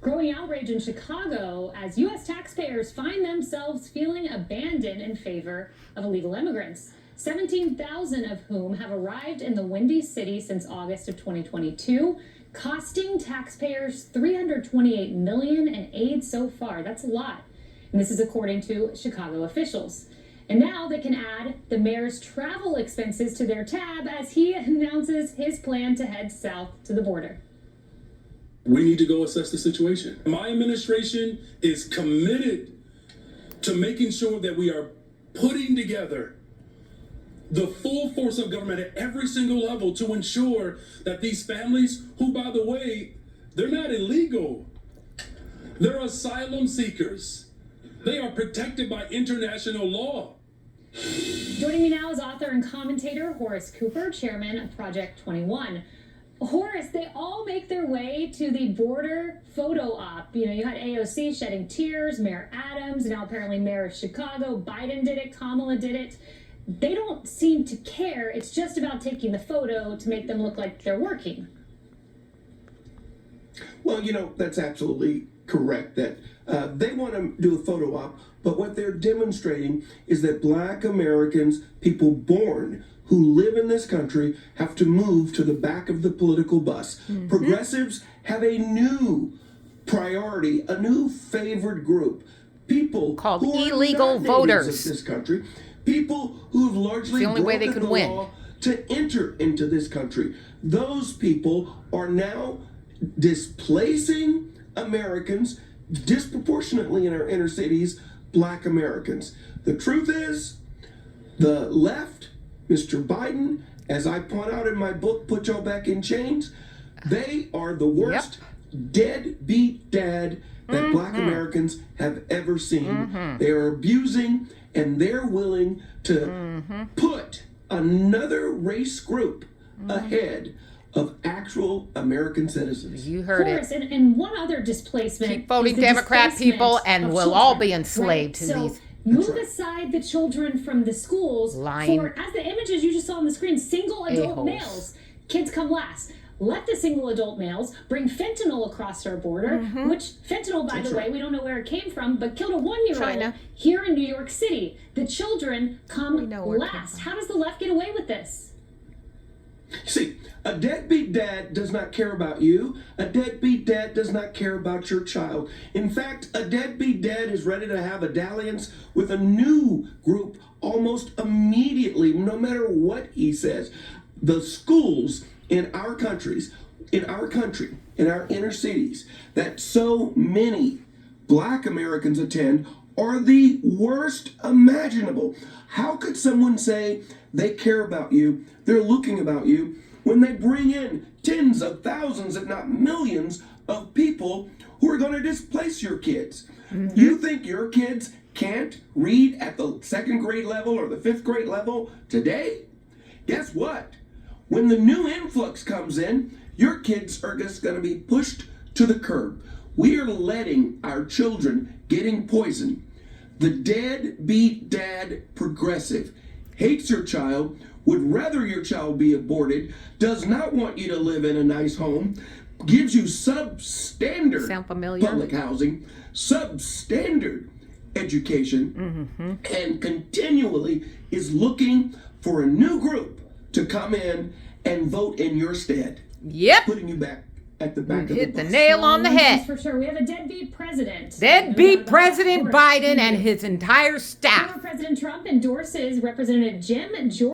Growing outrage in Chicago as U.S. taxpayers find themselves feeling abandoned in favor of illegal immigrants. 17,000 of whom have arrived in the Windy City since August of 2022, costing taxpayers $328 million in aid so far. That's a lot. And this is according to Chicago officials. And now they can add the mayor's travel expenses to their tab as he announces his plan to head south to the border. We need to go assess the situation. My administration is committed to making sure that we are putting together the full force of government at every single level to ensure that these families, who, by the way, they're not illegal, they're asylum seekers. They are protected by international law. Joining me now is author and commentator Horace Cooper, chairman of Project 21. Horace, they all make their way to the border photo op. You know, you had AOC shedding tears, Mayor Adams, now apparently Mayor of Chicago. Biden did it, Kamala did it. They don't seem to care. It's just about taking the photo to make them look like they're working. Well, you know, that's absolutely correct, that they want to do a photo op, but what they're demonstrating is that Black Americans, people born who live in this country, have to move to the back of the political bus. Mm-hmm. Progressives have a new priority, a new favored group. People called who illegal are not voters natives of this country, people who have largely the only way they broken can the win law to enter into this country. Those people are now displacing Americans, disproportionately in our inner cities, Black Americans. The truth is, the left, Mr. Biden, as I point out in my book, Put Y'all Back in Chains, they are the worst deadbeat dad that Black Americans have ever seen. They are abusing, and they're willing to put another race group ahead of actual American citizens. You heard Horace, it. And one other displacement. Keep voting is the Democrat people and we'll children, all be enslaved right? to So these. move aside the children from the schools Lying for, as the images you just saw on the screen, single adult a-holes. males. Kids come last. Let the single adult males bring fentanyl across our border, which fentanyl, by the way, we don't know where it came from, but killed a 1-year-old China. here in New York City. The children come We know where it came last. from. How does the left get away with this? See, a deadbeat dad does not care about you. A deadbeat dad does not care about your child. In fact, a deadbeat dad is ready to have a dalliance with a new group almost immediately, no matter what he says. The schools in our countries, in our country, in our inner cities, that so many Black Americans attend are the worst imaginable. How could someone say they care about you, they're looking about you, when they bring in tens of thousands, if not millions, of people who are going to displace your kids? You think your kids can't read at the 2nd grade level or the 5th grade level today? Guess what? When the new influx comes in, your kids are just going to be pushed to the curb. We are letting our children getting poisoned. The deadbeat dad progressive hates your child, would rather your child be aborted, does not want you to live in a nice home, gives you substandard Sound familiar? public housing, substandard education, and continually is looking for a new group to come in and vote in your stead. Yep. Putting you back at the back of the Hit the bus. nail on the That's head. for sure. We have a deadbeat president. Deadbeat President Horace, Biden and his entire staff. Former President Trump endorses Representative Jim Jordan.